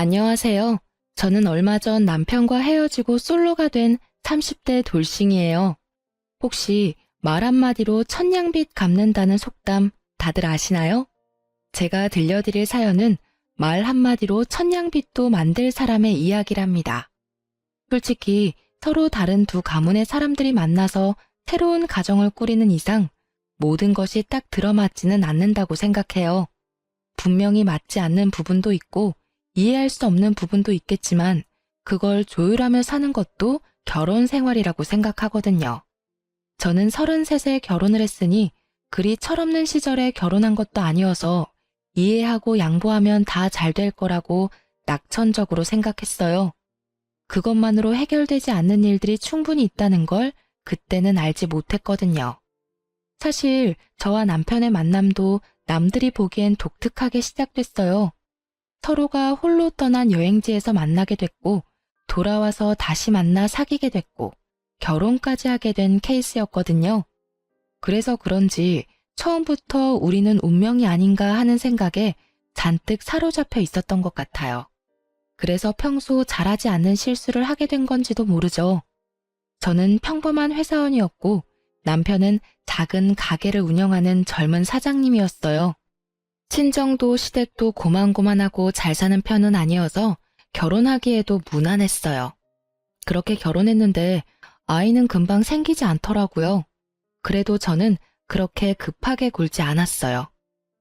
안녕하세요. 저는 얼마 전 남편과 헤어지고 솔로가 된 30대 돌싱이에요. 혹시 말 한마디로 천냥빚 갚는다는 속담 다들 아시나요? 제가 들려드릴 사연은 말 한마디로 천냥빚도 만들 사람의 이야기랍니다. 솔직히 서로 다른 두 가문의 사람들이 만나서 새로운 가정을 꾸리는 이상 모든 것이 딱 들어맞지는 않는다고 생각해요. 분명히 맞지 않는 부분도 있고 이해할 수 없는 부분도 있겠지만 그걸 조율하며 사는 것도 결혼 생활이라고 생각하거든요. 저는 33세 결혼을 했으니 그리 철없는 시절에 결혼한 것도 아니어서 이해하고 양보하면 다 잘 될 거라고 낙천적으로 생각했어요. 그것만으로 해결되지 않는 일들이 충분히 있다는 걸 그때는 알지 못했거든요. 사실 저와 남편의 만남도 남들이 보기엔 독특하게 시작됐어요. 서로가 홀로 떠난 여행지에서 만나게 됐고 돌아와서 다시 만나 사귀게 됐고 결혼까지 하게 된 케이스였거든요. 그래서 그런지 처음부터 우리는 운명이 아닌가 하는 생각에 잔뜩 사로잡혀 있었던 것 같아요. 그래서 평소 잘하지 않는 실수를 하게 된 건지도 모르죠. 저는 평범한 회사원이었고 남편은 작은 가게를 운영하는 젊은 사장님이었어요. 친정도 시댁도 고만고만하고 잘 사는 편은 아니어서 결혼하기에도 무난했어요. 그렇게 결혼했는데 아이는 금방 생기지 않더라고요. 그래도 저는 그렇게 급하게 굴지 않았어요.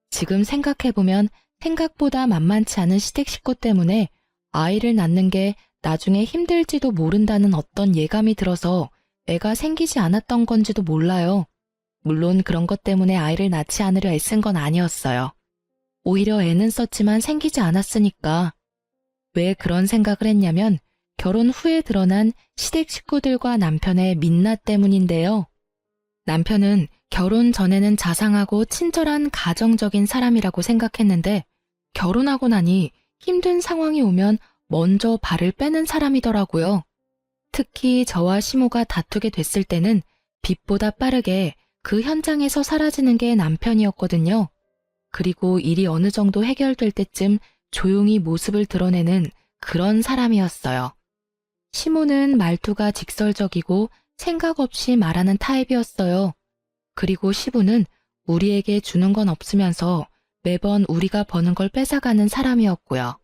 지금 생각해보면 생각보다 만만치 않은 시댁 식구 때문에 아이를 낳는 게 나중에 힘들지도 모른다는 어떤 예감이 들어서 애가 생기지 않았던 건지도 몰라요. 물론 그런 것 때문에 아이를 낳지 않으려 애쓴 건 아니었어요. 오히려 애는 썼지만 생기지 않았으니까. 왜 그런 생각을 했냐면 결혼 후에 드러난 시댁 식구들과 남편의 민낯 때문인데요. 남편은 결혼 전에는 자상하고 친절한 가정적인 사람이라고 생각했는데 결혼하고 나니 힘든 상황이 오면 먼저 발을 빼는 사람이더라고요. 특히 저와 시모가 다투게 됐을 때는 빛보다 빠르게 그 현장에서 사라지는 게 남편이었거든요. 그리고 일이 어느 정도 해결될 때쯤 조용히 모습을 드러내는 그런 사람이었어요. 시모는 말투가 직설적이고 생각 없이 말하는 타입이었어요. 그리고 시부는 우리에게 주는 건 없으면서 매번 우리가 버는 걸 뺏어가는 사람이었고요.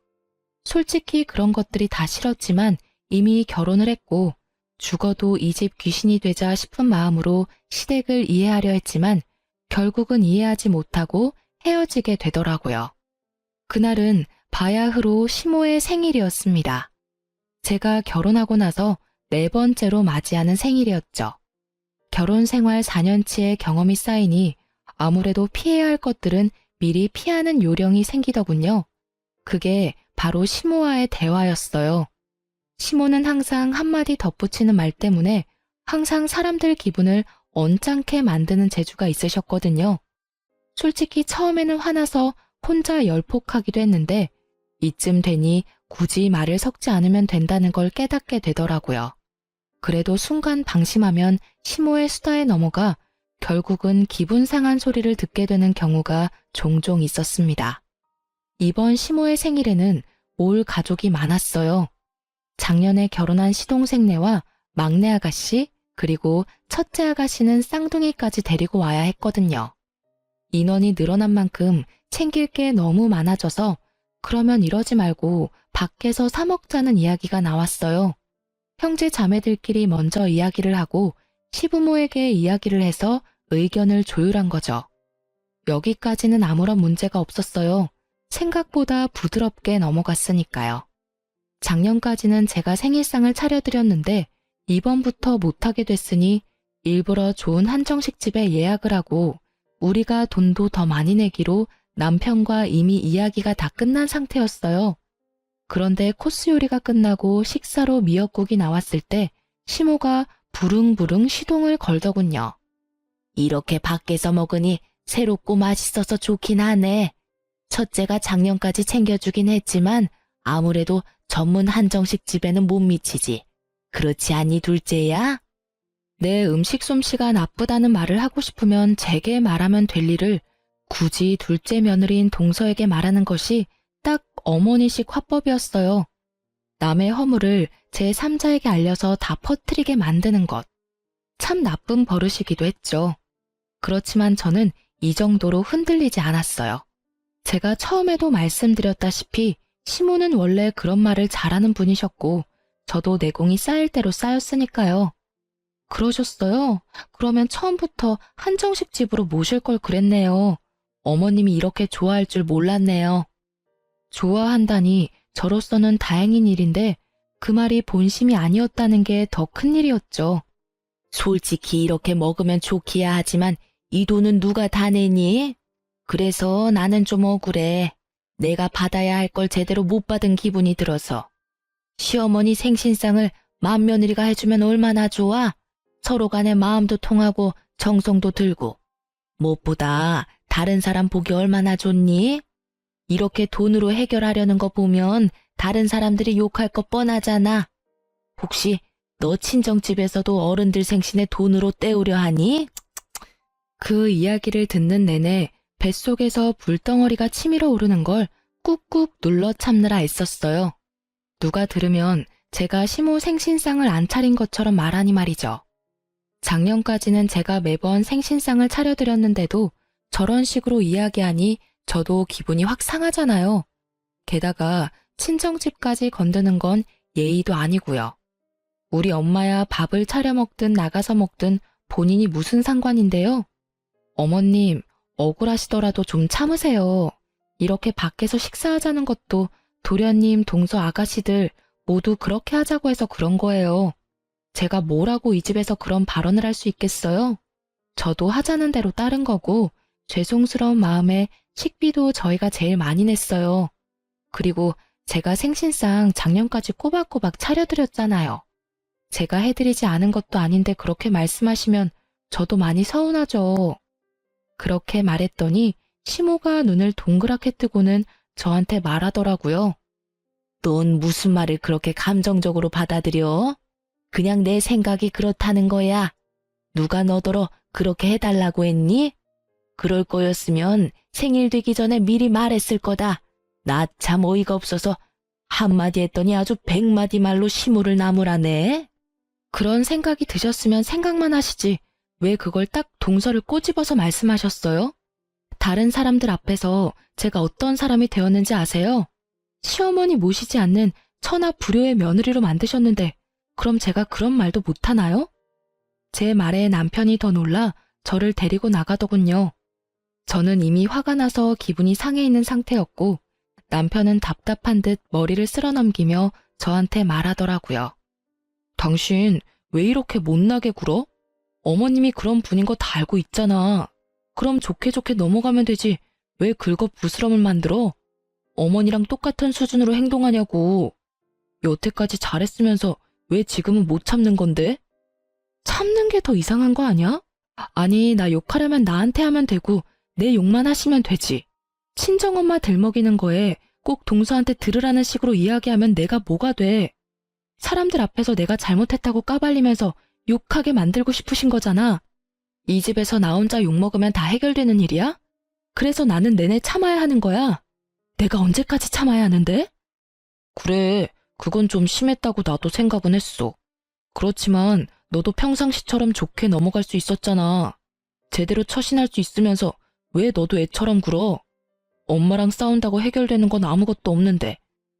솔직히 그런 것들이 다 싫었지만 이미 결혼을 했고 죽어도 이 집 귀신이 되자 싶은 마음으로 시댁을 이해하려 했지만 결국은 이해하지 못하고 헤어지게 되더라고요. 그날은 바야흐로 시모의 생일이었습니다. 제가 결혼하고 나서 4번째로 맞이하는 생일이었죠. 결혼 생활 4년치의 경험이 쌓이니 아무래도 피해야 할 것들은 미리 피하는 요령이 생기더군요. 그게 바로 시모와의 대화였어요. 시모는 항상 한마디 덧붙이는 말 때문에 항상 사람들 기분을 언짢게 만드는 재주가 있으셨거든요. 솔직히 처음에는 화나서 혼자 열폭하기도 했는데 이쯤 되니 굳이 말을 섞지 않으면 된다는 걸 깨닫게 되더라고요. 그래도 순간 방심하면 시모의 수다에 넘어가 결국은 기분 상한 소리를 듣게 되는 경우가 종종 있었습니다. 이번 시모의 생일에는 올 가족이 많았어요. 작년에 결혼한 시동생네와 막내 아가씨 그리고 첫째 아가씨는 쌍둥이까지 데리고 와야 했거든요. 인원이 늘어난 만큼 챙길 게 너무 많아져서 그러면 이러지 말고 밖에서 사 먹자는 이야기가 나왔어요. 형제 자매들끼리 먼저 이야기를 하고 시부모에게 이야기를 해서 의견을 조율한 거죠. 여기까지는 아무런 문제가 없었어요. 생각보다 부드럽게 넘어갔으니까요. 작년까지는 제가 생일상을 차려드렸는데 이번부터 못하게 됐으니 일부러 좋은 한정식 집에 예약을 하고 우리가 돈도 더 많이 내기로 남편과 이미 이야기가 다 끝난 상태였어요. 그런데 코스 요리가 끝나고 식사로 미역국이 나왔을 때 시모가 부릉부릉 시동을 걸더군요. 이렇게 밖에서 먹으니 새롭고 맛있어서 좋긴 하네. 첫째가 작년까지 챙겨주긴 했지만 아무래도 전문 한정식 집에는 못 미치지. 그렇지 않니 둘째야? 내 음식 솜씨가 나쁘다는 말을 하고 싶으면 제게 말하면 될 일을 굳이 둘째 며느리인 동서에게 말하는 것이 딱 어머니식 화법이었어요. 남의 허물을 제 3자에게 알려서 다 퍼뜨리게 만드는 것. 참 나쁜 버릇이기도 했죠. 그렇지만 저는 이 정도로 흔들리지 않았어요. 제가 처음에도 말씀드렸다시피 시모는 원래 그런 말을 잘하는 분이셨고 저도 내공이 쌓일 대로 쌓였으니까요. 그러셨어요? 그러면 처음부터 한정식 집으로 모실 걸 그랬네요. 어머님이 이렇게 좋아할 줄 몰랐네요. 좋아한다니 저로서는 다행인 일인데 그 말이 본심이 아니었다는 게 더 큰일이었죠. 솔직히 이렇게 먹으면 좋기야 하지만 이 돈은 누가 다 내니? 그래서 나는 좀 억울해. 내가 받아야 할 걸 제대로 못 받은 기분이 들어서. 시어머니 생신상을 맏며느리가 해주면 얼마나 좋아? 서로 간에 마음도 통하고 정성도 들고. 무엇보다 다른 사람 보기 얼마나 좋니? 이렇게 돈으로 해결하려는 거 보면 다른 사람들이 욕할 거 뻔하잖아. 혹시 너 친정집에서도 어른들 생신에 돈으로 때우려 하니? 그 이야기를 듣는 내내 뱃속에서 불덩어리가 치밀어 오르는 걸 꾹꾹 눌러 참느라 애썼어요. 누가 들으면 제가 시모 생신상을 안 차린 것처럼 말하니 말이죠. 작년까지는 제가 매번 생신상을 차려드렸는데도 저런 식으로 이야기하니 저도 기분이 확 상하잖아요. 게다가 친정집까지 건드는 건 예의도 아니고요. 우리 엄마야 밥을 차려 먹든 나가서 먹든 본인이 무슨 상관인데요. 어머님, 억울하시더라도 좀 참으세요. 이렇게 밖에서 식사하자는 것도 도련님, 동서 아가씨들 모두 그렇게 하자고 해서 그런 거예요. 제가 뭐라고 이 집에서 그런 발언을 할 수 있겠어요? 저도 하자는 대로 따른 거고 죄송스러운 마음에 식비도 저희가 제일 많이 냈어요. 그리고 제가 생신상 작년까지 꼬박꼬박 차려드렸잖아요. 제가 해드리지 않은 것도 아닌데 그렇게 말씀하시면 저도 많이 서운하죠. 그렇게 말했더니 시모가 눈을 동그랗게 뜨고는 저한테 말하더라고요. 넌 무슨 말을 그렇게 감정적으로 받아들여? 그냥 내 생각이 그렇다는 거야. 누가 너더러 그렇게 해달라고 했니? 그럴 거였으면 생일 되기 전에 미리 말했을 거다. 나 참 어이가 없어서 한마디 했더니 아주 100마디 말로 시무를 나무라네. 그런 생각이 드셨으면 생각만 하시지 왜 그걸 딱 동서를 꼬집어서 말씀하셨어요? 다른 사람들 앞에서 제가 어떤 사람이 되었는지 아세요? 시어머니 모시지 않는 천하 불효의 며느리로 만드셨는데 그럼 제가 그런 말도 못하나요? 제 말에 남편이 더 놀라 저를 데리고 나가더군요. 저는 이미 화가 나서 기분이 상해 있는 상태였고 남편은 답답한 듯 머리를 쓸어넘기며 저한테 말하더라고요. 당신 왜 이렇게 못나게 굴어? 어머님이 그런 분인 거 다 알고 있잖아. 그럼 좋게 좋게 넘어가면 되지. 왜 긁어 부스럼을 만들어? 어머니랑 똑같은 수준으로 행동하냐고. 여태까지 잘했으면서 왜 지금은 못 참는 건데? 참는 게 더 이상한 거 아니야? 아니, 나 욕하려면 나한테 하면 되고 내 욕만 하시면 되지. 친정엄마 들먹이는 거에 꼭 동서한테 들으라는 식으로 이야기하면 내가 뭐가 돼. 사람들 앞에서 내가 잘못했다고 까발리면서 욕하게 만들고 싶으신 거잖아. 이 집에서 나 혼자 욕먹으면 다 해결되는 일이야? 그래서 나는 내내 참아야 하는 거야. 내가 언제까지 참아야 하는데? 그래, 그건 좀 심했다고 나도 생각은 했어. 그렇지만 너도 평상시처럼 좋게 넘어갈 수 있었잖아. 제대로 처신할 수 있으면서 왜 너도 애처럼 굴어? 엄마랑 싸운다고 해결되는 건 아무것도 없는데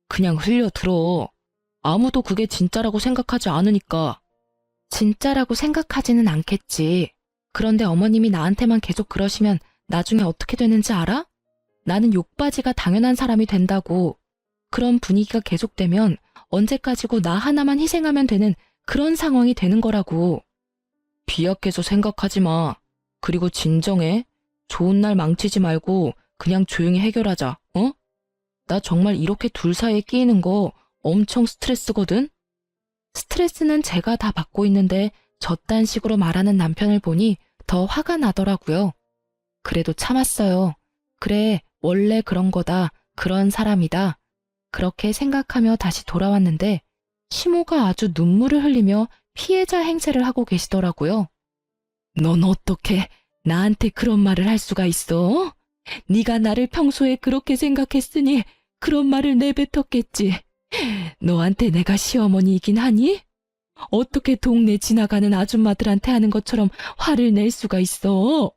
그냥 흘려들어. 아무도 그게 진짜라고 생각하지 않으니까. 진짜라고 생각하지는 않겠지. 그런데 어머님이 나한테만 계속 그러시면 나중에 어떻게 되는지 알아? 나는 욕바지가 당연한 사람이 된다고. 그런 분위기가 계속되면 언제까지고 나 하나만 희생하면 되는 그런 상황이 되는 거라고. 비약해서 생각하지 마. 그리고 진정해. 좋은 날 망치지 말고 그냥 조용히 해결하자, 어? 나 정말 이렇게 둘 사이에 끼이는 거 엄청 스트레스거든? 스트레스는 제가 다 받고 있는데 저딴 식으로 말하는 남편을 보니 더 화가 나더라고요. 그래도 참았어요. 그래, 원래 그런 거다. 그런 사람이다. 그렇게 생각하며 다시 돌아왔는데 시모가 아주 눈물을 흘리며 피해자 행세를 하고 계시더라고요. 넌 어떻게 나한테 그런 말을 할 수가 있어? 네가 나를 평소에 그렇게 생각했으니 그런 말을 내뱉었겠지. 너한테 내가 시어머니이긴 하니? 어떻게 동네 지나가는 아줌마들한테 하는 것처럼 화를 낼 수가 있어?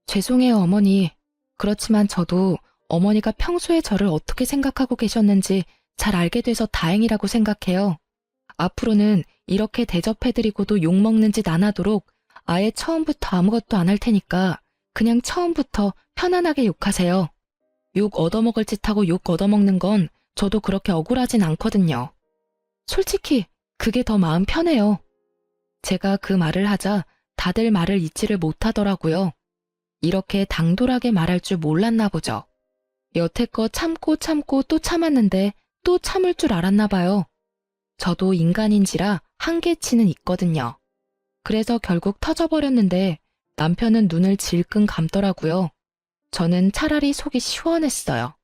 죄송해요, 어머니. 그렇지만 저도 어머니가 평소에 저를 어떻게 생각하고 계셨는지 잘 알게 돼서 다행이라고 생각해요. 앞으로는 이렇게 대접해드리고도 욕먹는 짓 안 하도록 아예 처음부터 아무것도 안 할 테니까 그냥 처음부터 편안하게 욕하세요. 욕 얻어먹을 짓하고 욕 얻어먹는 건 저도 그렇게 억울하진 않거든요. 솔직히 그게 더 마음 편해요. 제가 그 말을 하자 다들 말을 잊지를 못하더라고요. 이렇게 당돌하게 말할 줄 몰랐나 보죠. 여태껏 참고 또 참았는데 또 참을 줄 알았나 봐요. 저도 인간인지라 한계치는 있거든요. 그래서 결국 터져버렸는데 남편은 눈을 질끈 감더라고요. 저는 차라리 속이 시원했어요.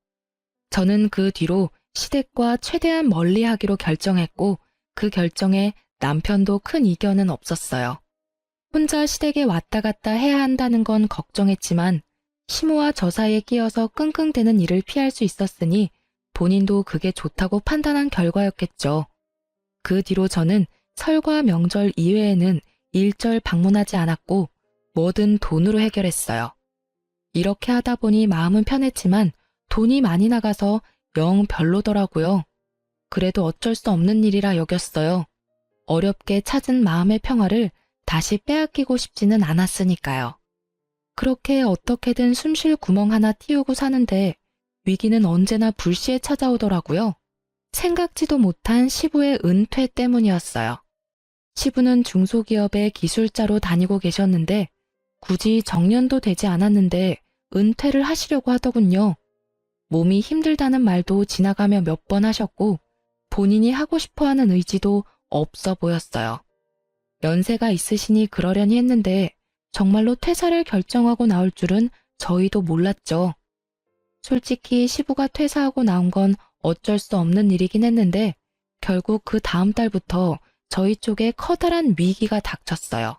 저는 그 뒤로 시댁과 최대한 멀리하기로 결정했고 그 결정에 남편도 큰 이견은 없었어요. 혼자 시댁에 왔다 갔다 해야 한다는 건 걱정했지만 시모와 저 사이에 끼어서 끙끙대는 일을 피할 수 있었으니 본인도 그게 좋다고 판단한 결과였겠죠. 그 뒤로 저는 설과 명절 이외에는 일절 방문하지 않았고 뭐든 돈으로 해결했어요. 이렇게 하다 보니 마음은 편했지만 돈이 많이 나가서 영 별로더라고요. 그래도 어쩔 수 없는 일이라 여겼어요. 어렵게 찾은 마음의 평화를 다시 빼앗기고 싶지는 않았으니까요. 그렇게 어떻게든 숨쉴 구멍 하나 틔우고 사는데 위기는 언제나 불시에 찾아오더라고요. 생각지도 못한 시부의 은퇴 때문이었어요. 시부는 중소기업의 기술자로 다니고 계셨는데 굳이 정년도 되지 않았는데 은퇴를 하시려고 하더군요. 몸이 힘들다는 말도 지나가며 몇 번 하셨고 본인이 하고 싶어하는 의지도 없어 보였어요. 연세가 있으시니 그러려니 했는데 정말로 퇴사를 결정하고 나올 줄은 저희도 몰랐죠. 솔직히 시부가 퇴사하고 나온 건 어쩔 수 없는 일이긴 했는데 결국 그 다음 달부터 저희 쪽에 커다란 위기가 닥쳤어요.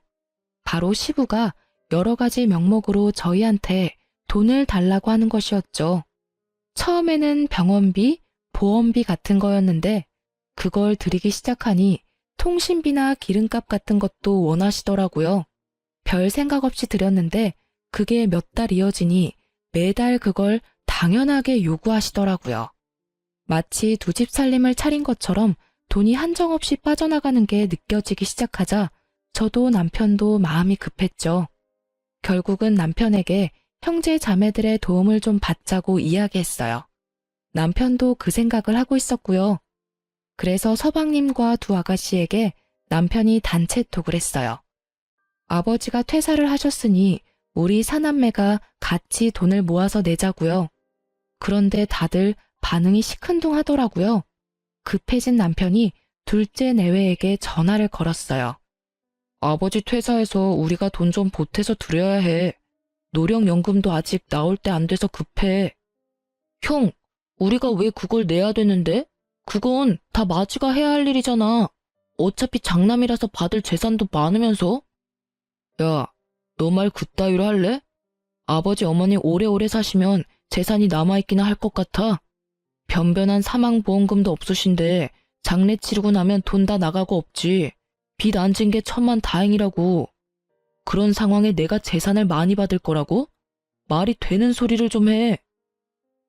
바로 시부가 여러 가지 명목으로 저희한테 돈을 달라고 하는 것이었죠. 처음에는 병원비, 보험비 같은 거였는데 그걸 드리기 시작하니 통신비나 기름값 같은 것도 원하시더라고요. 별 생각 없이 드렸는데 그게 몇 달 이어지니 매달 그걸 당연하게 요구하시더라고요. 마치 두 집 살림을 차린 것처럼 돈이 한정없이 빠져나가는 게 느껴지기 시작하자 저도 남편도 마음이 급했죠. 결국은 남편에게 형제 자매들의 도움을 좀 받자고 이야기했어요. 남편도 그 생각을 하고 있었고요. 그래서 서방님과 두 아가씨에게 남편이 단체 톡을 했어요. 아버지가 퇴사를 하셨으니 우리 사남매가 같이 돈을 모아서 내자고요. 그런데 다들 반응이 시큰둥하더라고요. 급해진 남편이 둘째 내외에게 전화를 걸었어요. 아버지 퇴사해서 우리가 돈 좀 보태서 드려야 해. 노령연금도 아직 나올 때 안 돼서 급해. 형, 우리가 왜 그걸 내야 되는데? 그건 다 마지가 해야 할 일이잖아. 어차피 장남이라서 받을 재산도 많으면서. 야, 너 말 그따위로 할래? 아버지 어머니 오래오래 사시면 재산이 남아있기나 할 것 같아. 변변한 사망보험금도 없으신데 장례 치르고 나면 돈 다 나가고 없지. 빚 안 진 게 천만 다행이라고. 그런 상황에 내가 재산을 많이 받을 거라고? 말이 되는 소리를 좀 해.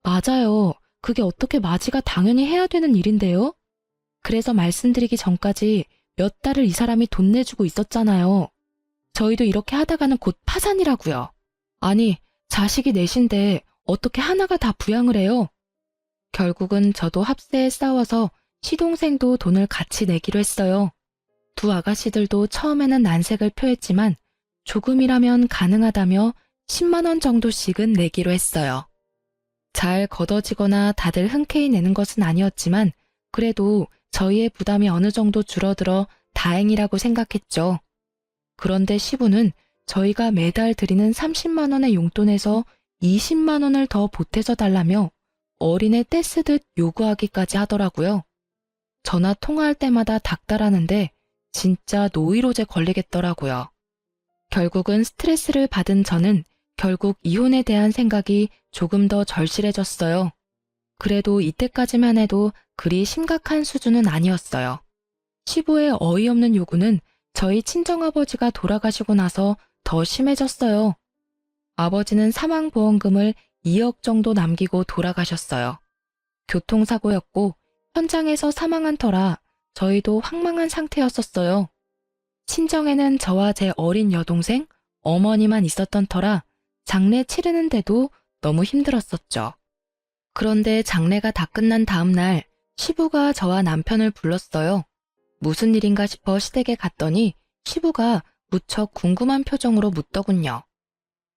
맞아요. 그게 어떻게 마지가 당연히 해야 되는 일인데요? 그래서 말씀드리기 전까지 몇 달을 이 사람이 돈 내주고 있었잖아요. 저희도 이렇게 하다가는 곧 파산이라고요. 아니, 자식이 넷인데 어떻게 하나가 다 부양을 해요? 결국은 저도 합세에 싸워서 시동생도 돈을 같이 내기로 했어요. 두 아가씨들도 처음에는 난색을 표했지만 조금이라면 가능하다며 10만 원 정도씩은 내기로 했어요. 잘 걷어지거나 다들 흔쾌히 내는 것은 아니었지만 그래도 저희의 부담이 어느 정도 줄어들어 다행이라고 생각했죠. 그런데 시부는 저희가 매달 드리는 30만 원의 용돈에서 20만 원을 더 보태서 달라며 어린애 떼쓰듯 요구하기까지 하더라고요. 전화 통화할 때마다 닥달하는데 진짜 노이로제 걸리겠더라고요. 결국은 스트레스를 받은 저는 결국 이혼에 대한 생각이 조금 더 절실해졌어요. 그래도 이때까지만 해도 그리 심각한 수준은 아니었어요. 시부의 어이없는 요구는 저희 친정아버지가 돌아가시고 나서 더 심해졌어요. 아버지는 사망보험금을 2억 정도 남기고 돌아가셨어요. 교통사고였고 현장에서 사망한 터라 저희도 황망한 상태였었어요. 친정에는 저와 제 어린 여동생, 어머니만 있었던 터라 장례 치르는데도 너무 힘들었었죠. 그런데 장례가 다 끝난 다음 날 시부가 저와 남편을 불렀어요. 무슨 일인가 싶어 시댁에 갔더니 시부가 무척 궁금한 표정으로 묻더군요.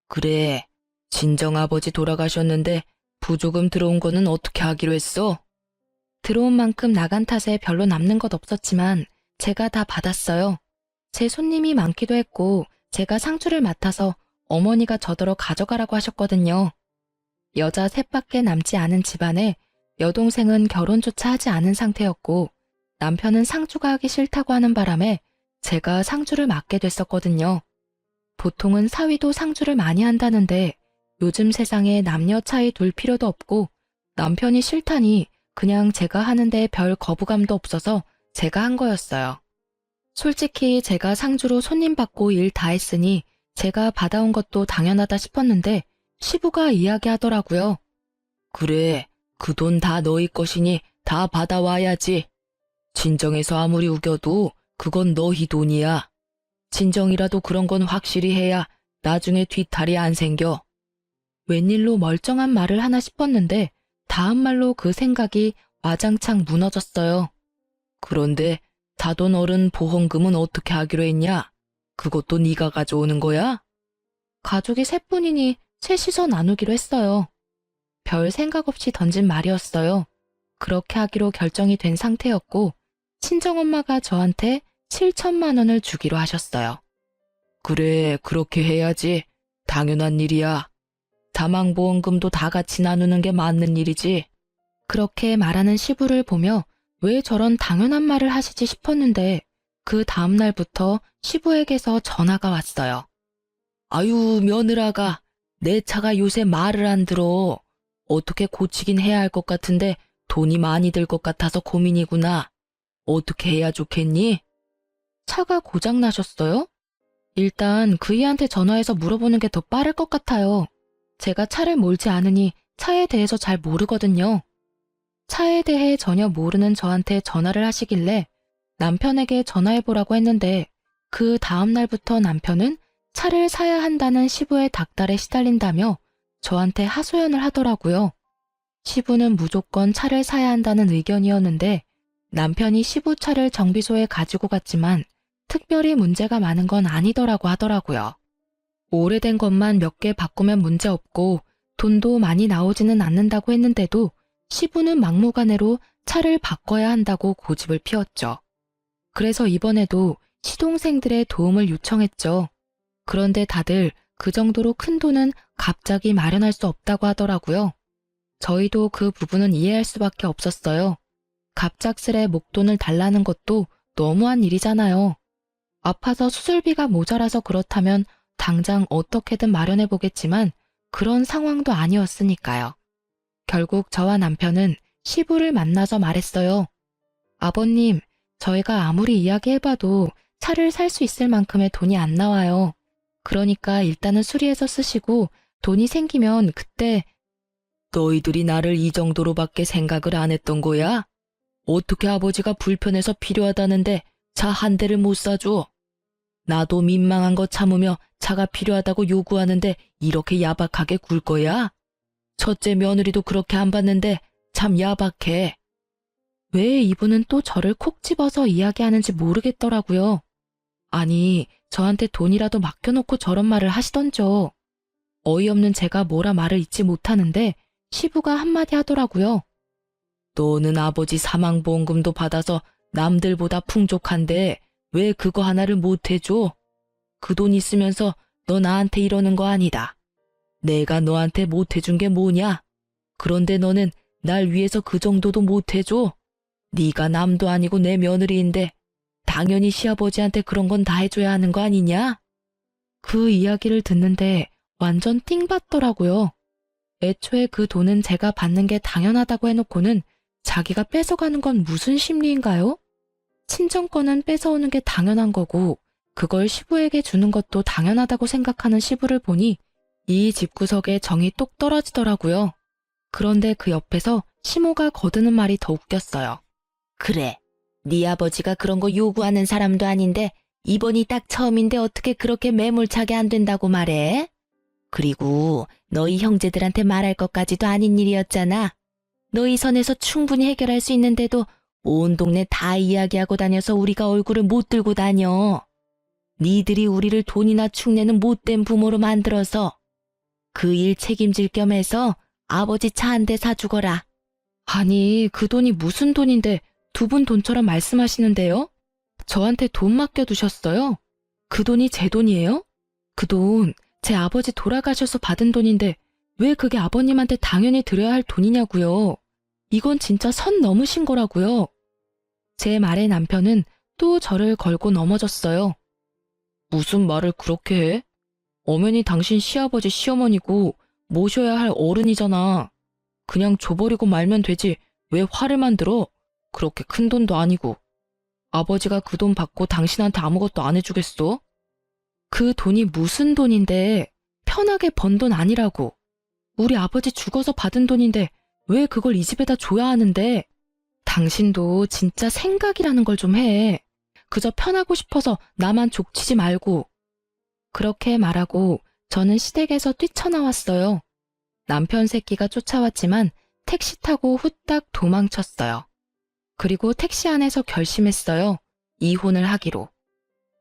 그래, 친정아버지 돌아가셨는데 부조금 들어온 거는 어떻게 하기로 했어? 들어온 만큼 나간 탓에 별로 남는 것 없었지만 제가 다 받았어요. 제 손님이 많기도 했고 제가 상주를 맡아서 어머니가 저더러 가져가라고 하셨거든요. 여자 셋밖에 남지 않은 집안에 여동생은 결혼조차 하지 않은 상태였고 남편은 상주가 하기 싫다고 하는 바람에 제가 상주를 맡게 됐었거든요. 보통은 사위도 상주를 많이 한다는데 요즘 세상에 남녀 차이 둘 필요도 없고 남편이 싫다니 그냥 제가 하는데 별 거부감도 없어서 제가 한 거였어요. 솔직히 제가 상주로 손님 받고 일 다 했으니 제가 받아온 것도 당연하다 싶었는데 시부가 이야기하더라고요. 그래, 그 돈 다 너희 것이니 다 받아와야지. 친정에서 아무리 우겨도 그건 너희 돈이야. 친정이라도 그런 건 확실히 해야 나중에 뒤탈이 안 생겨. 웬일로 멀쩡한 말을 하나 싶었는데 다음 말로 그 생각이 와장창 무너졌어요. 그런데 다돈 어른 보험금은 어떻게 하기로 했냐? 그것도 네가 가져오는 거야? 가족이 셋뿐이니 셋이서 나누기로 했어요. 별 생각 없이 던진 말이었어요. 그렇게 하기로 결정이 된 상태였고 친정엄마가 저한테 7천만 원을 주기로 하셨어요. 그래, 그렇게 해야지. 당연한 일이야. 사망보험금도 다 같이 나누는 게 맞는 일이지. 그렇게 말하는 시부를 보며 왜 저런 당연한 말을 하시지 싶었는데 그 다음 날부터 시부에게서 전화가 왔어요. 아유, 며느라가 내 차가 요새 말을 안 들어. 어떻게 고치긴 해야 할 것 같은데 돈이 많이 들 것 같아서 고민이구나. 어떻게 해야 좋겠니? 차가 고장 나셨어요? 일단 그이한테 전화해서 물어보는 게 더 빠를 것 같아요. 제가 차를 몰지 않으니 차에 대해서 잘 모르거든요. 차에 대해 전혀 모르는 저한테 전화를 하시길래 남편에게 전화해보라고 했는데 그 다음 날부터 남편은 차를 사야 한다는 시부의 닥달에 시달린다며 저한테 하소연을 하더라고요. 시부는 무조건 차를 사야 한다는 의견이었는데 남편이 시부 차를 정비소에 가지고 갔지만 특별히 문제가 많은 건 아니더라고 하더라고요. 오래된 것만 몇 개 바꾸면 문제없고 돈도 많이 나오지는 않는다고 했는데도 시부는 막무가내로 차를 바꿔야 한다고 고집을 피웠죠. 그래서 이번에도 시동생들의 도움을 요청했죠. 그런데 다들 그 정도로 큰 돈은 갑자기 마련할 수 없다고 하더라고요. 저희도 그 부분은 이해할 수밖에 없었어요. 갑작스레 목돈을 달라는 것도 너무한 일이잖아요. 아파서 수술비가 모자라서 그렇다면 당장 어떻게든 마련해보겠지만 그런 상황도 아니었으니까요. 결국 저와 남편은 시부를 만나서 말했어요. 아버님, 저희가 아무리 이야기해봐도 차를 살 수 있을 만큼의 돈이 안 나와요. 그러니까 일단은 수리해서 쓰시고 돈이 생기면 그때. 너희들이 나를 이 정도로밖에 생각을 안 했던 거야? 어떻게 아버지가 불편해서 필요하다는데 차 한 대를 못 사줘? 나도 민망한 거 참으며 차가 필요하다고 요구하는데 이렇게 야박하게 굴 거야? 첫째 며느리도 그렇게 안 봤는데 참 야박해. 왜 이분은 또 저를 콕 집어서 이야기하는지 모르겠더라고요. 아니, 저한테 돈이라도 맡겨놓고 저런 말을 하시던죠. 어이없는 제가 뭐라 말을 잇지 못하는데 시부가 한마디 하더라고요. 너는 아버지 사망보험금도 받아서 남들보다 풍족한데 왜 그거 하나를 못 해줘? 그 돈 있으면서 너 나한테 이러는 거 아니다. 내가 너한테 못 해준 게 뭐냐? 그런데 너는 날 위해서 그 정도도 못 해줘? 네가 남도 아니고 내 며느리인데 당연히 시아버지한테 그런 건 다 해줘야 하는 거 아니냐? 그 이야기를 듣는데 완전 띵 받더라고요. 애초에 그 돈은 제가 받는 게 당연하다고 해놓고는 자기가 뺏어가는 건 무슨 심리인가요? 친정 거는 뺏어오는 게 당연한 거고 그걸 시부에게 주는 것도 당연하다고 생각하는 시부를 보니 이 집구석에 정이 똑 떨어지더라고요. 그런데 그 옆에서 시모가 거드는 말이 더 웃겼어요. 그래, 네 아버지가 그런 거 요구하는 사람도 아닌데 이번이 딱 처음인데 어떻게 그렇게 매몰차게 안 된다고 말해? 그리고 너희 형제들한테 말할 것까지도 아닌 일이었잖아. 너희 선에서 충분히 해결할 수 있는데도 온 동네 다 이야기하고 다녀서 우리가 얼굴을 못 들고 다녀. 니들이 우리를 돈이나 축내는 못된 부모로 만들어서 그 일 책임질 겸 해서 아버지 차 한 대 사주거라. 아니, 그 돈이 무슨 돈인데 두 분 돈처럼 말씀하시는데요? 저한테 돈 맡겨두셨어요? 그 돈이 제 돈이에요? 그 돈 제 아버지 돌아가셔서 받은 돈인데 왜 그게 아버님한테 당연히 드려야 할 돈이냐고요. 이건 진짜 선 넘으신 거라고요. 제 말에 남편은 또 저를 걸고 넘어졌어요. 무슨 말을 그렇게 해? 어머니 당신 시아버지 시어머니고 모셔야 할 어른이잖아. 그냥 줘버리고 말면 되지 왜 화를 만들어? 그렇게 큰 돈도 아니고. 아버지가 그 돈 받고 당신한테 아무것도 안 해주겠어? 그 돈이 무슨 돈인데 편하게 번 돈 아니라고. 우리 아버지 죽어서 받은 돈인데 왜 그걸 이 집에다 줘야 하는데. 당신도 진짜 생각이라는 걸 좀 해. 그저 편하고 싶어서 나만 족치지 말고. 그렇게 말하고 저는 시댁에서 뛰쳐나왔어요. 남편 새끼가 쫓아왔지만 택시 타고 후딱 도망쳤어요. 그리고 택시 안에서 결심했어요. 이혼을 하기로.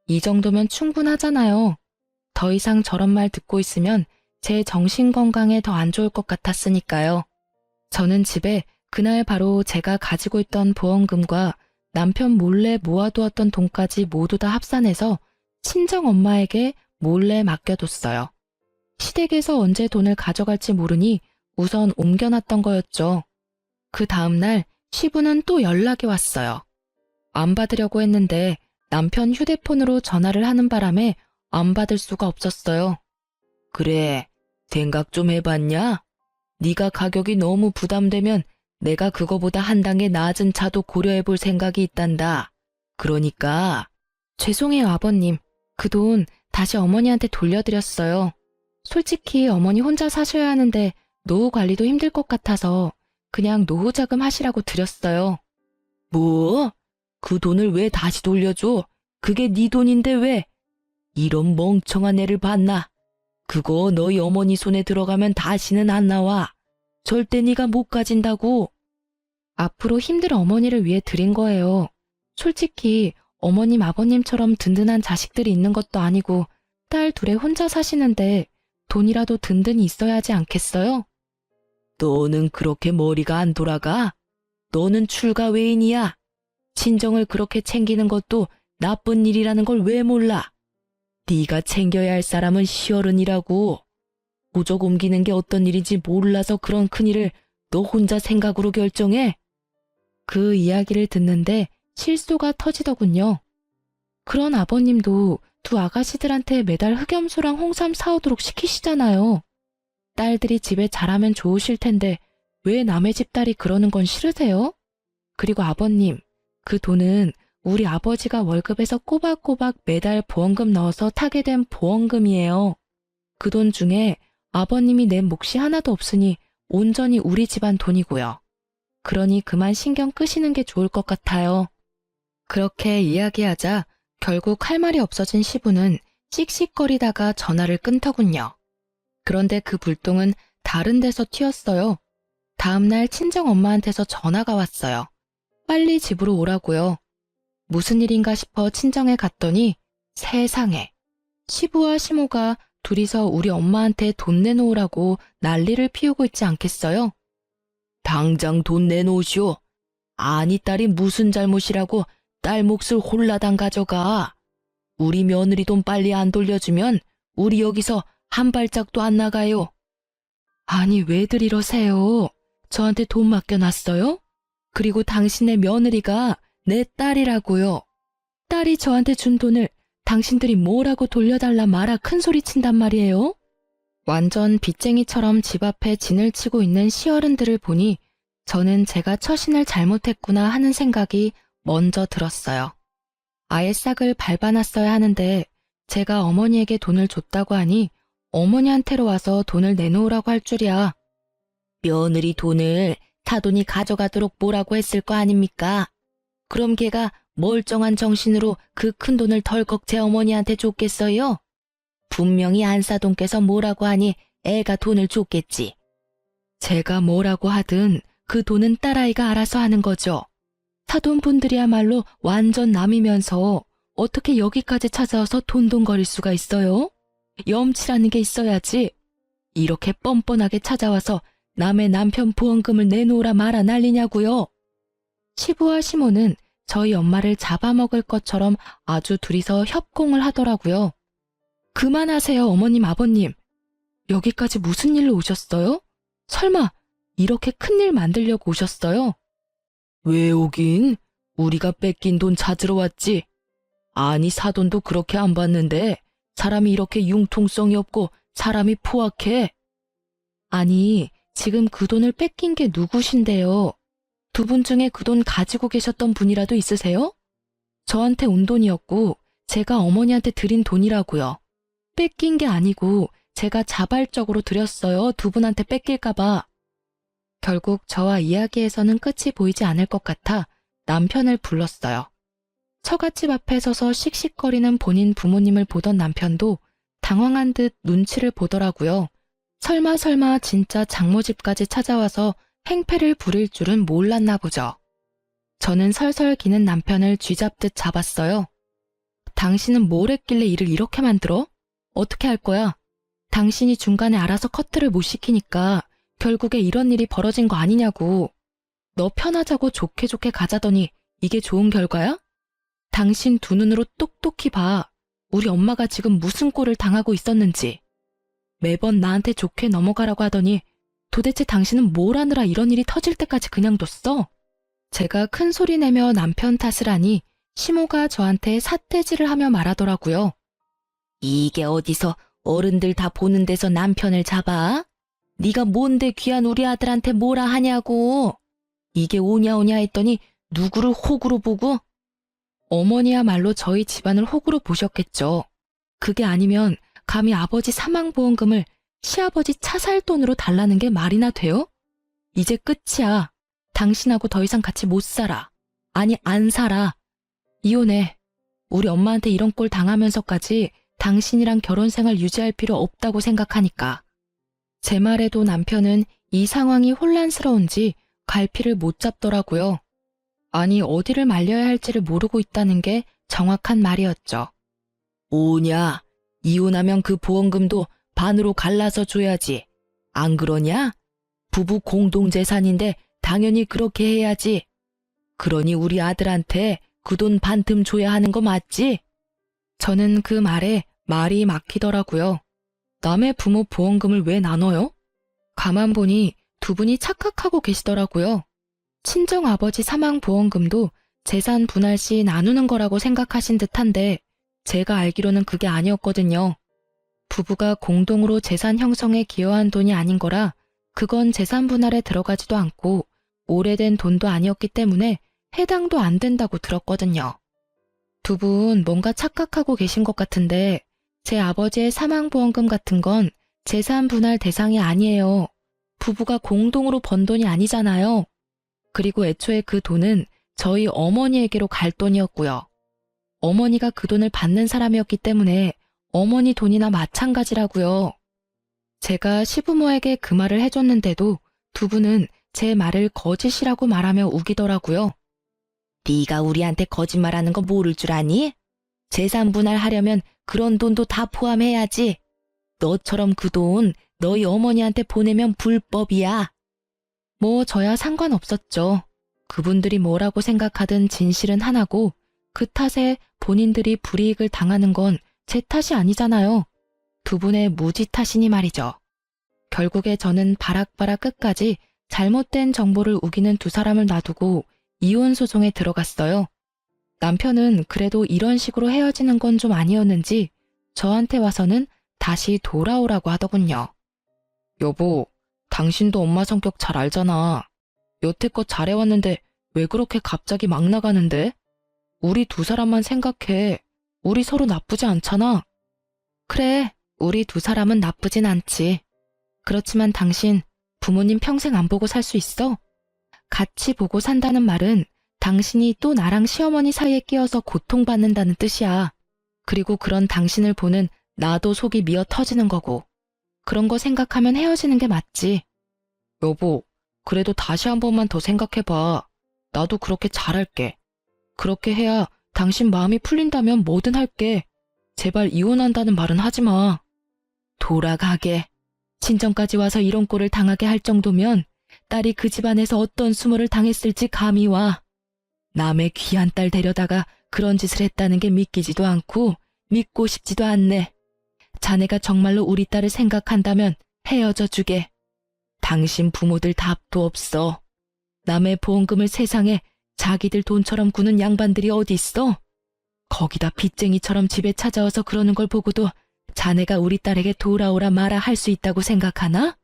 이 정도면 충분하잖아요. 더 이상 저런 말 듣고 있으면 제 정신 건강에 더 안 좋을 것 같았으니까요. 저는 집에 그날 바로 제가 가지고 있던 보험금과 남편 몰래 모아두었던 돈까지 모두 다 합산해서 친정 엄마에게 몰래 맡겨뒀어요. 시댁에서 언제 돈을 가져갈지 모르니 우선 옮겨놨던 거였죠. 그 다음날 시부는 또 연락이 왔어요. 안 받으려고 했는데 남편 휴대폰으로 전화를 하는 바람에 안 받을 수가 없었어요. 그래, 생각 좀 해봤냐? 네가 가격이 너무 부담되면 내가 그거보다 한 단계 낮은 차도 고려해볼 생각이 있단다. 그러니까 죄송해요, 아버님. 그 돈 다시 어머니한테 돌려드렸어요. 솔직히 어머니 혼자 사셔야 하는데 노후 관리도 힘들 것 같아서 그냥 노후 자금 하시라고 드렸어요. 뭐? 그 돈을 왜 다시 돌려줘? 그게 네 돈인데 왜? 이런 멍청한 애를 봤나? 그거 너희 어머니 손에 들어가면 다시는 안 나와. 절대 네가 못 가진다고. 앞으로 힘들 어머니를 위해 드린 거예요. 솔직히 어머님 아버님처럼 든든한 자식들이 있는 것도 아니고 딸 둘에 혼자 사시는데 돈이라도 든든히 있어야 하지 않겠어요? 너는 그렇게 머리가 안 돌아가? 너는 출가 외인이야. 친정을 그렇게 챙기는 것도 나쁜 일이라는 걸 왜 몰라? 네가 챙겨야 할 사람은 시어른이라고. 무적 옮기는 게 어떤 일인지 몰라서 그런 큰일을 너 혼자 생각으로 결정해? 그 이야기를 듣는데 실소가 터지더군요. 그런 아버님도 두 아가씨들한테 매달 흑염소랑 홍삼 사오도록 시키시잖아요. 딸들이 집에 잘하면 좋으실 텐데 왜 남의 집 딸이 그러는 건 싫으세요? 그리고 아버님, 그 돈은 우리 아버지가 월급에서 꼬박꼬박 매달 보험금 넣어서 타게 된 보험금이에요. 그 돈 중에 아버님이 낸 몫이 하나도 없으니 온전히 우리 집안 돈이고요. 그러니 그만 신경 끄시는 게 좋을 것 같아요. 그렇게 이야기하자 결국 할 말이 없어진 시부는 씩씩거리다가 전화를 끊더군요. 그런데 그 불똥은 다른 데서 튀었어요. 다음날 친정 엄마한테서 전화가 왔어요. 빨리 집으로 오라고요. 무슨 일인가 싶어 친정에 갔더니 세상에 시부와 시모가 둘이서 우리 엄마한테 돈 내놓으라고 난리를 피우고 있지 않겠어요? 당장 돈 내놓으시오. 아니 딸이 무슨 잘못이라고 딸 몫을 홀라당 가져가. 우리 며느리 돈 빨리 안 돌려주면 우리 여기서 한 발짝도 안 나가요. 아니 왜들 이러세요? 저한테 돈 맡겨놨어요? 그리고 당신의 며느리가 내 딸이라고요. 딸이 저한테 준 돈을 당신들이 뭐라고 돌려달라 마라 큰 소리 친단 말이에요? 완전 빚쟁이처럼 집 앞에 진을 치고 있는 시어른들을 보니 저는 제가 처신을 잘못했구나 하는 생각이 먼저 들었어요. 아예 싹을 밟아놨어야 하는데 제가 어머니에게 돈을 줬다고 하니 어머니한테로 와서 돈을 내놓으라고 할 줄이야. 며느리 돈을 사돈이 가져가도록 뭐라고 했을 거 아닙니까? 그럼 걔가 멀쩡한 정신으로 그 큰 돈을 덜컥 제 어머니한테 줬겠어요? 분명히 안사돈께서 뭐라고 하니 애가 돈을 줬겠지. 제가 뭐라고 하든 그 돈은 딸아이가 알아서 하는 거죠. 사돈분들이야말로 완전 남이면서 어떻게 여기까지 찾아와서 돈돈거릴 수가 있어요? 염치라는 게 있어야지. 이렇게 뻔뻔하게 찾아와서 남의 남편 보험금을 내놓으라 말아 난리냐고요. 시부와 시모는 저희 엄마를 잡아먹을 것처럼 아주 둘이서 협공을 하더라고요. 그만하세요, 어머님, 아버님. 여기까지 무슨 일로 오셨어요? 설마 이렇게 큰일 만들려고 오셨어요? 왜 오긴? 우리가 뺏긴 돈 찾으러 왔지. 아니, 사돈도 그렇게 안 받는데 사람이 이렇게 융통성이 없고 사람이 포악해. 아니, 지금 그 돈을 뺏긴 게 누구신데요? 두 분 중에 그 돈 가지고 계셨던 분이라도 있으세요? 저한테 온 돈이었고 제가 어머니한테 드린 돈이라고요. 뺏긴 게 아니고 제가 자발적으로 드렸어요. 두 분한테 뺏길까 봐. 결국 저와 이야기에서는 끝이 보이지 않을 것 같아 남편을 불렀어요. 처갓집 앞에 서서 씩씩거리는 본인 부모님을 보던 남편도 당황한 듯 눈치를 보더라고요. 설마 진짜 장모집까지 찾아와서 행패를 부릴 줄은 몰랐나 보죠. 저는 설설 기는 남편을 쥐잡듯 잡았어요. 당신은 뭘 했길래 일을 이렇게 만들어? 어떻게 할 거야? 당신이 중간에 알아서 커트를 못 시키니까 결국에 이런 일이 벌어진 거 아니냐고. 너 편하자고 좋게 가자더니 이게 좋은 결과야? 당신 두 눈으로 똑똑히 봐. 우리 엄마가 지금 무슨 꼴을 당하고 있었는지. 매번 나한테 좋게 넘어가라고 하더니 도대체 당신은 뭘 하느라 이런 일이 터질 때까지 그냥 뒀어? 제가 큰 소리 내며 남편 탓을 하니 시모가 저한테 삿대질을 하며 말하더라고요. 이게 어디서 어른들 다 보는 데서 남편을 잡아? 네가 뭔데 귀한 우리 아들한테 뭐라 하냐고. 이게 오냐 했더니 누구를 호구로 보고? 어머니야말로 저희 집안을 호구로 보셨겠죠. 그게 아니면 감히 아버지 사망보험금을 시아버지 차살 돈으로 달라는 게 말이나 돼요? 이제 끝이야. 당신하고 더 이상 같이 못 살아. 아니, 안 살아. 이혼해. 우리 엄마한테 이런 꼴 당하면서까지 당신이랑 결혼 생활 유지할 필요 없다고 생각하니까. 제 말에도 남편은 이 상황이 혼란스러운지 갈피를 못 잡더라고요. 아니, 어디를 말려야 할지를 모르고 있다는 게 정확한 말이었죠. 오냐, 이혼하면 그 보험금도 반으로 갈라서 줘야지. 안 그러냐? 부부 공동재산인데 당연히 그렇게 해야지. 그러니 우리 아들한테 그 돈 반틈 줘야 하는 거 맞지? 저는 그 말에 말이 막히더라고요. 남의 부모 보험금을 왜 나눠요? 가만 보니 두 분이 착각하고 계시더라고요. 친정아버지 사망보험금도 재산 분할 시 나누는 거라고 생각하신 듯한데 제가 알기로는 그게 아니었거든요. 부부가 공동으로 재산 형성에 기여한 돈이 아닌 거라 그건 재산 분할에 들어가지도 않고 오래된 돈도 아니었기 때문에 해당도 안 된다고 들었거든요. 두 분 뭔가 착각하고 계신 것 같은데 제 아버지의 사망보험금 같은 건 재산 분할 대상이 아니에요. 부부가 공동으로 번 돈이 아니잖아요. 그리고 애초에 그 돈은 저희 어머니에게로 갈 돈이었고요. 어머니가 그 돈을 받는 사람이었기 때문에 어머니 돈이나 마찬가지라고요. 제가 시부모에게 그 말을 해줬는데도 두 분은 제 말을 거짓이라고 말하며 우기더라고요. 네가 우리한테 거짓말하는 거 모를 줄 아니? 재산 분할하려면 그런 돈도 다 포함해야지. 너처럼 그 돈 너희 어머니한테 보내면 불법이야. 뭐 저야 상관없었죠. 그분들이 뭐라고 생각하든 진실은 하나고 그 탓에 본인들이 불이익을 당하는 건 제 탓이 아니잖아요. 두 분의 무지 탓이니 말이죠. 결국에 저는 바락바락 끝까지 잘못된 정보를 우기는 두 사람을 놔두고 이혼 소송에 들어갔어요. 남편은 그래도 이런 식으로 헤어지는 건 좀 아니었는지 저한테 와서는 다시 돌아오라고 하더군요. 여보, 당신도 엄마 성격 잘 알잖아. 여태껏 잘해왔는데 왜 그렇게 갑자기 막 나가는데? 우리 두 사람만 생각해. 우리 서로 나쁘지 않잖아. 그래, 우리 두 사람은 나쁘진 않지. 그렇지만 당신 부모님 평생 안 보고 살 수 있어? 같이 보고 산다는 말은 당신이 또 나랑 시어머니 사이에 끼어서 고통받는다는 뜻이야. 그리고 그런 당신을 보는 나도 속이 미어 터지는 거고. 그런 거 생각하면 헤어지는 게 맞지. 여보, 그래도 다시 한 번만 더 생각해봐. 나도 그렇게 잘할게. 그렇게 해야 당신 마음이 풀린다면 뭐든 할게. 제발 이혼한다는 말은 하지 마. 돌아가게. 친정까지 와서 이런 꼴을 당하게 할 정도면 딸이 그 집안에서 어떤 수모를 당했을지 감이 와. 남의 귀한 딸 데려다가 그런 짓을 했다는 게 믿기지도 않고 믿고 싶지도 않네. 자네가 정말로 우리 딸을 생각한다면 헤어져 주게. 당신 부모들 답도 없어. 남의 보험금을 세상에 자기들 돈처럼 구는 양반들이 어디 있어? 거기다 빚쟁이처럼 집에 찾아와서 그러는 걸 보고도 자네가 우리 딸에게 돌아오라 마라 할 수 있다고 생각하나?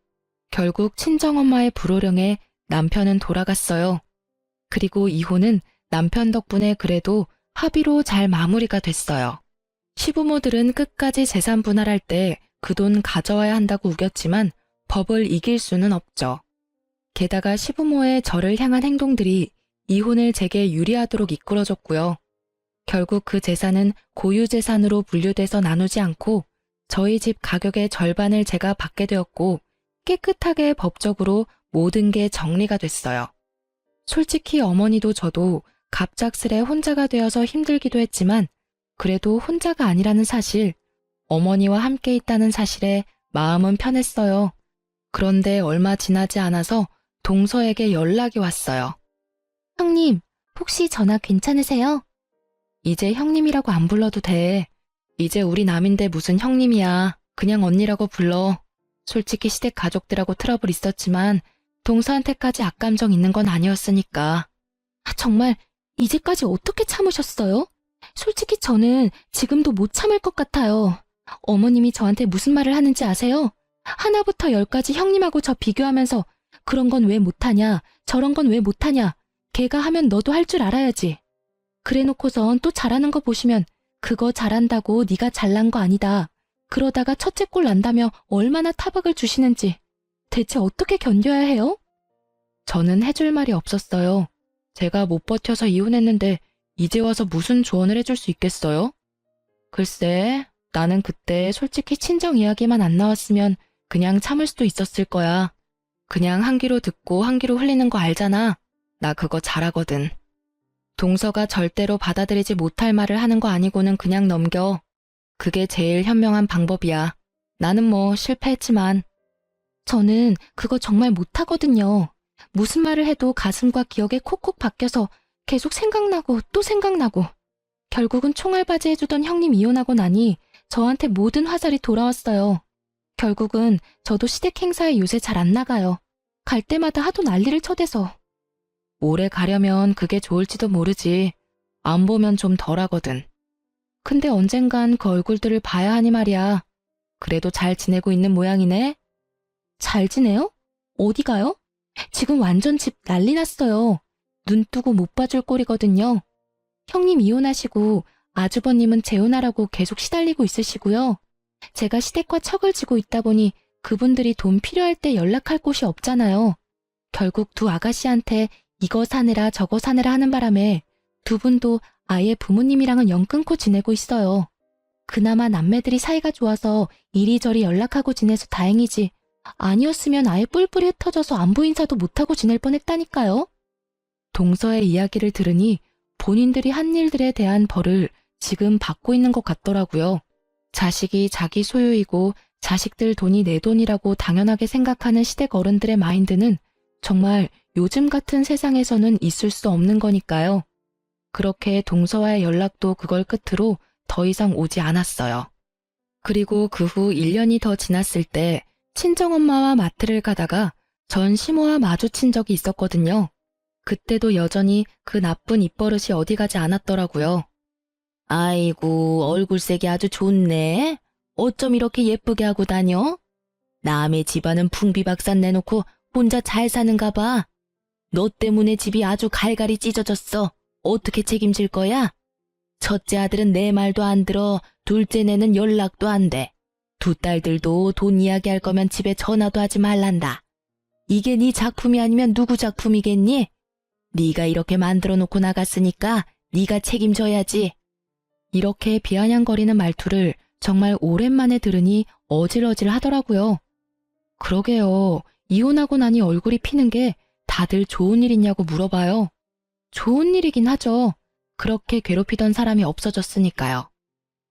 결국 친정엄마의 불호령에 남편은 돌아갔어요. 그리고 이혼은 남편 덕분에 그래도 합의로 잘 마무리가 됐어요. 시부모들은 끝까지 재산 분할할 때 그 돈 가져와야 한다고 우겼지만 법을 이길 수는 없죠. 게다가 시부모의 저를 향한 행동들이 이혼을 제게 유리하도록 이끌어줬고요. 결국 그 재산은 고유재산으로 분류돼서 나누지 않고 저희 집 가격의 절반을 제가 받게 되었고 깨끗하게 법적으로 모든 게 정리가 됐어요. 솔직히 어머니도 저도 갑작스레 혼자가 되어서 힘들기도 했지만 그래도 혼자가 아니라는 사실, 어머니와 함께 있다는 사실에 마음은 편했어요. 그런데 얼마 지나지 않아서 동서에게 연락이 왔어요. 형님, 혹시 전화 괜찮으세요? 이제 형님이라고 안 불러도 돼. 이제 우리 남인데 무슨 형님이야. 그냥 언니라고 불러. 솔직히 시댁 가족들하고 트러블 있었지만 동서한테까지 악감정 있는 건 아니었으니까. 정말 이제까지 어떻게 참으셨어요? 솔직히 저는 지금도 못 참을 것 같아요. 어머님이 저한테 무슨 말을 하는지 아세요? 하나부터 열까지 형님하고 저 비교하면서 그런 건 왜 못하냐, 저런 건 왜 못하냐, 걔가 하면 너도 할 줄 알아야지. 그래놓고선 또 잘하는 거 보시면 그거 잘한다고 네가 잘난 거 아니다. 그러다가 첫째 꼴 난다며 얼마나 타박을 주시는지 대체 어떻게 견뎌야 해요? 저는 해줄 말이 없었어요. 제가 못 버텨서 이혼했는데 이제 와서 무슨 조언을 해줄 수 있겠어요? 글쎄, 나는 그때 솔직히 친정 이야기만 안 나왔으면 그냥 참을 수도 있었을 거야. 그냥 한 귀로 듣고 한 귀로 흘리는 거 알잖아. 나 그거 잘하거든. 동서가 절대로 받아들이지 못할 말을 하는 거 아니고는 그냥 넘겨. 그게 제일 현명한 방법이야. 나는 뭐 실패했지만. 저는 그거 정말 못하거든요. 무슨 말을 해도 가슴과 기억에 콕콕 박혀서 계속 생각나고 또 생각나고. 결국은 총알바지 해주던 형님 이혼하고 나니 저한테 모든 화살이 돌아왔어요. 결국은 저도 시댁 행사에 요새 잘 안 나가요. 갈 때마다 하도 난리를 쳐대서. 오래 가려면 그게 좋을지도 모르지. 안 보면 좀 덜하거든. 근데 언젠간 그 얼굴들을 봐야 하니 말이야. 그래도 잘 지내고 있는 모양이네. 잘 지내요? 어디 가요? 지금 완전 집 난리 났어요. 눈 뜨고 못 봐줄 꼴이거든요. 형님 이혼하시고 아주버님은 재혼하라고 계속 시달리고 있으시고요. 제가 시댁과 척을 지고 있다 보니 그분들이 돈 필요할 때 연락할 곳이 없잖아요. 결국 두 아가씨한테 이거 사느라 저거 사느라 하는 바람에 두 분도 아예 부모님이랑은 연 끊고 지내고 있어요. 그나마 남매들이 사이가 좋아서 이리저리 연락하고 지내서 다행이지. 아니었으면 아예 뿔뿔이 흩어져서 안부 인사도 못하고 지낼 뻔했다니까요. 동서의 이야기를 들으니 본인들이 한 일들에 대한 벌을 지금 받고 있는 것 같더라고요. 자식이 자기 소유이고 자식들 돈이 내 돈이라고 당연하게 생각하는 시댁 어른들의 마인드는 정말 요즘 같은 세상에서는 있을 수 없는 거니까요. 그렇게 동서와의 연락도 그걸 끝으로 더 이상 오지 않았어요. 그리고 그 후 1년이 더 지났을 때 친정엄마와 마트를 가다가 전 시모와 마주친 적이 있었거든요. 그때도 여전히 그 나쁜 입버릇이 어디 가지 않았더라고요. 아이고, 얼굴색이 아주 좋네. 어쩜 이렇게 예쁘게 하고 다녀? 남의 집안은 풍비박산 내놓고 혼자 잘 사는가 봐. 너 때문에 집이 아주 갈갈이 찢어졌어. 어떻게 책임질 거야? 첫째 아들은 내 말도 안 들어. 둘째 내는 연락도 안 돼. 두 딸들도 돈 이야기할 거면 집에 전화도 하지 말란다. 이게 네 작품이 아니면 누구 작품이겠니? 네가 이렇게 만들어 놓고 나갔으니까 네가 책임져야지. 이렇게 비아냥거리는 말투를 정말 오랜만에 들으니 어질어질 하더라고요. 그러게요. 이혼하고 나니 얼굴이 피는 게 다들 좋은 일 있냐고 물어봐요. 좋은 일이긴 하죠. 그렇게 괴롭히던 사람이 없어졌으니까요.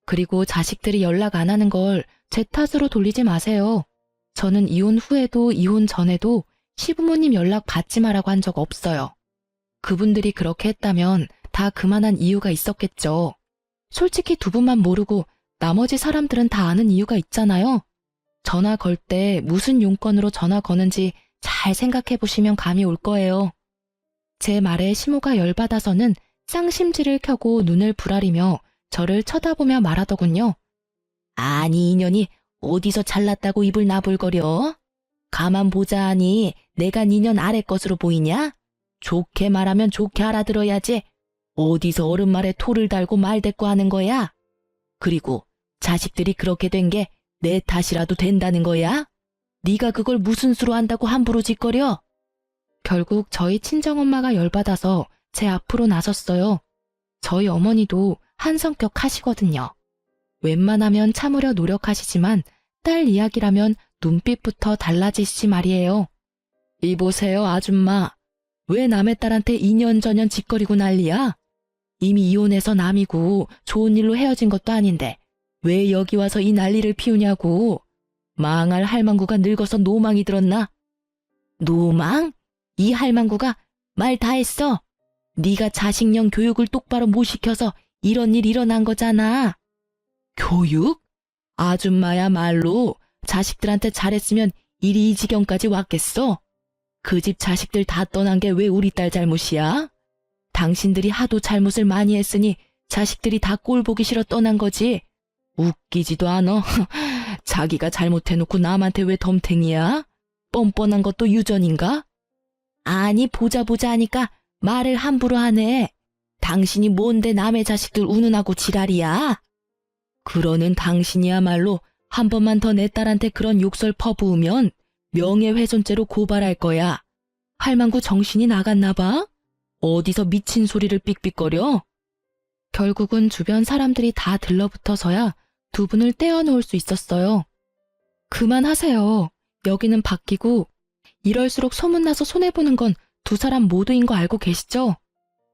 그리고 자식들이 연락 안 하는 걸 제 탓으로 돌리지 마세요. 저는 이혼 후에도 이혼 전에도 시부모님 연락 받지 마라고 한 적 없어요. 그분들이 그렇게 했다면 다 그만한 이유가 있었겠죠. 솔직히 두 분만 모르고 나머지 사람들은 다 아는 이유가 있잖아요. 전화 걸 때 무슨 용건으로 전화 거는지 잘 생각해 보시면 감이 올 거예요. 제 말에 시모가 열받아서는 쌍심지를 켜고 눈을 부라리며 저를 쳐다보며 말하더군요. 아니 이년이 어디서 잘났다고 입을 나불거려? 가만 보자 하니 내가 니년 아래 것으로 보이냐? 좋게 말하면 좋게 알아들어야지. 어디서 어른 말에 토를 달고 말대꾸 하는 거야? 그리고 자식들이 그렇게 된 게 내 탓이라도 된다는 거야? 네가 그걸 무슨 수로 한다고 함부로 짓거려? 결국 저희 친정엄마가 열받아서 제 앞으로 나섰어요. 저희 어머니도 한 성격 하시거든요. 웬만하면 참으려 노력하시지만 딸 이야기라면 눈빛부터 달라지시지 말이에요. 이보세요, 아줌마. 왜 남의 딸한테 2년 전년 짓거리고 난리야? 이미 이혼해서 남이고 좋은 일로 헤어진 것도 아닌데 왜 여기 와서 이 난리를 피우냐고. 망할 할망구가 늙어서 노망이 들었나? 노망? 이 할망구가 말 다 했어. 네가 자식령 교육을 똑바로 못 시켜서 이런 일 일어난 거잖아. 교육? 아줌마야말로 자식들한테 잘했으면 일이 이 지경까지 왔겠어? 그 집 자식들 다 떠난 게 왜 우리 딸 잘못이야? 당신들이 하도 잘못을 많이 했으니 자식들이 다 꼴 보기 싫어 떠난 거지. 웃기지도 않아. 자기가 잘못해놓고 남한테 왜 덤탱이야? 뻔뻔한 것도 유전인가? 아니 보자 하니까 말을 함부로 하네. 당신이 뭔데 남의 자식들 운운하고 지랄이야? 그러는 당신이야말로 한 번만 더 내 딸한테 그런 욕설 퍼부으면 명예훼손죄로 고발할 거야. 할망구 정신이 나갔나 봐? 어디서 미친 소리를 삑삑거려? 결국은 주변 사람들이 다 들러붙어서야 두 분을 떼어놓을 수 있었어요. 그만하세요. 여기는 바뀌고 이럴수록 소문나서 손해보는 건 두 사람 모두인 거 알고 계시죠?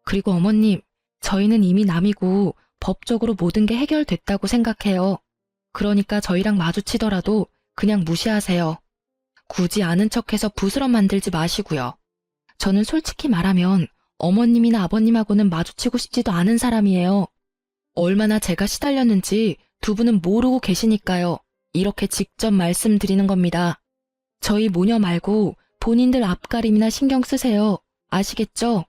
그리고 어머님, 저희는 이미 남이고 법적으로 모든 게 해결됐다고 생각해요. 그러니까 저희랑 마주치더라도 그냥 무시하세요. 굳이 아는 척해서 부스럼 만들지 마시고요. 저는 솔직히 말하면 어머님이나 아버님하고는 마주치고 싶지도 않은 사람이에요. 얼마나 제가 시달렸는지 두 분은 모르고 계시니까요. 이렇게 직접 말씀드리는 겁니다. 저희 모녀 말고 본인들 앞가림이나 신경 쓰세요. 아시겠죠?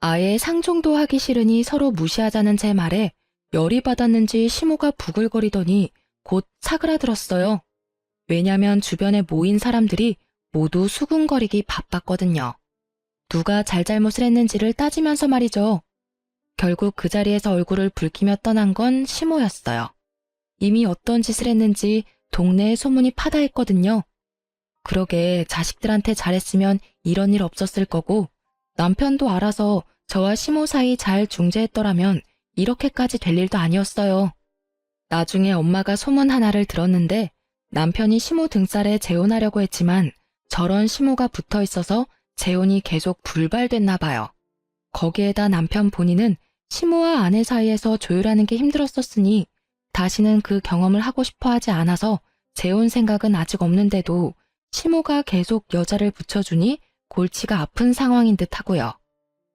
아예 상종도 하기 싫으니 서로 무시하자는 제 말에 열이 받았는지 시모가 부글거리더니 곧 사그라들었어요. 왜냐면 주변에 모인 사람들이 모두 수군거리기 바빴거든요. 누가 잘잘못을 했는지를 따지면서 말이죠. 결국 그 자리에서 얼굴을 붉히며 떠난 건 시모였어요. 이미 어떤 짓을 했는지 동네에 소문이 파다했거든요. 그러게 자식들한테 잘했으면 이런 일 없었을 거고 남편도 알아서 저와 시모 사이 잘 중재했더라면 이렇게까지 될 일도 아니었어요. 나중에 엄마가 소문 하나를 들었는데 남편이 시모 등살에 재혼하려고 했지만 저런 시모가 붙어 있어서 재혼이 계속 불발됐나 봐요. 거기에다 남편 본인은 시모와 아내 사이에서 조율하는 게 힘들었었으니 다시는 그 경험을 하고 싶어 하지 않아서 재혼 생각은 아직 없는데도 시모가 계속 여자를 붙여주니 골치가 아픈 상황인 듯 하고요.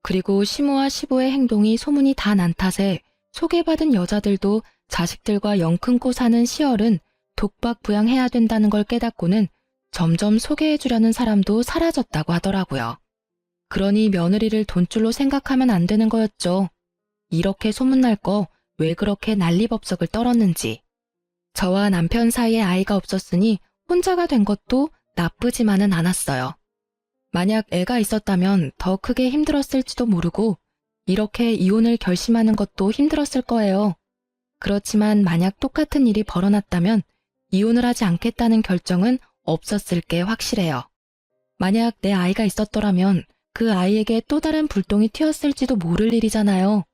그리고 시모와 시부의 행동이 소문이 다 난 탓에 소개받은 여자들도 자식들과 영 끊고 사는 시얼은 독박 부양해야 된다는 걸 깨닫고는 점점 소개해주려는 사람도 사라졌다고 하더라고요. 그러니 며느리를 돈줄로 생각하면 안 되는 거였죠. 이렇게 소문날 거 왜 그렇게 난리법석을 떨었는지. 저와 남편 사이에 아이가 없었으니 혼자가 된 것도 나쁘지만은 않았어요. 만약 애가 있었다면 더 크게 힘들었을지도 모르고 이렇게 이혼을 결심하는 것도 힘들었을 거예요. 그렇지만 만약 똑같은 일이 벌어났다면 이혼을 하지 않겠다는 결정은 없었을 게 확실해요. 만약 내 아이가 있었더라면 그 아이에게 또 다른 불똥이 튀었을지도 모를 일이잖아요.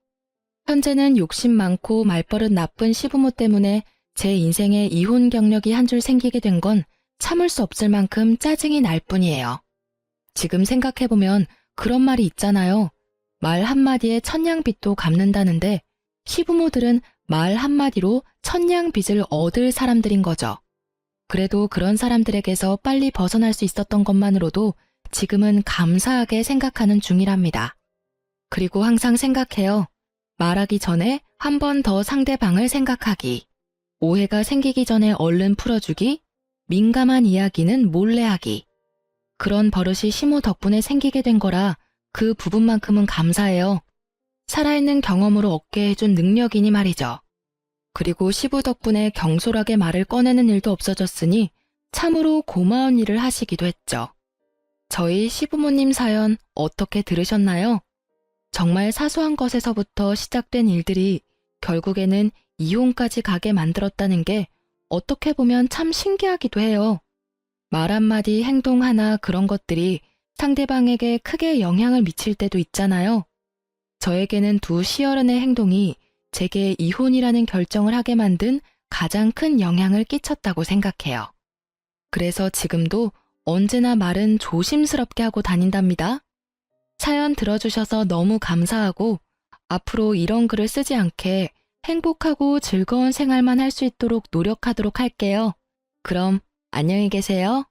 현재는 욕심 많고 말버릇 나쁜 시부모 때문에 제 인생에 이혼 경력이 한 줄 생기게 된 건 참을 수 없을 만큼 짜증이 날 뿐이에요. 지금 생각해보면 그런 말이 있잖아요. 말 한마디에 천냥빚도 갚는다는데 시부모들은 말 한마디로 천냥빚을 얻을 사람들인 거죠. 그래도 그런 사람들에게서 빨리 벗어날 수 있었던 것만으로도 지금은 감사하게 생각하는 중이랍니다. 그리고 항상 생각해요. 말하기 전에 한 번 더 상대방을 생각하기. 오해가 생기기 전에 얼른 풀어주기. 민감한 이야기는 몰래 하기. 그런 버릇이 시모 덕분에 생기게 된 거라 그 부분만큼은 감사해요. 살아있는 경험으로 얻게 해준 능력이니 말이죠. 그리고 시부 덕분에 경솔하게 말을 꺼내는 일도 없어졌으니 참으로 고마운 일을 하시기도 했죠. 저희 시부모님 사연 어떻게 들으셨나요? 정말 사소한 것에서부터 시작된 일들이 결국에는 이혼까지 가게 만들었다는 게 어떻게 보면 참 신기하기도 해요. 말 한마디, 행동 하나 그런 것들이 상대방에게 크게 영향을 미칠 때도 있잖아요. 저에게는 두 시어른의 행동이 제게 이혼이라는 결정을 하게 만든 가장 큰 영향을 끼쳤다고 생각해요. 그래서 지금도 언제나 말은 조심스럽게 하고 다닌답니다. 사연 들어주셔서 너무 감사하고 앞으로 이런 글을 쓰지 않게 행복하고 즐거운 생활만 할 수 있도록 노력하도록 할게요. 그럼 안녕히 계세요.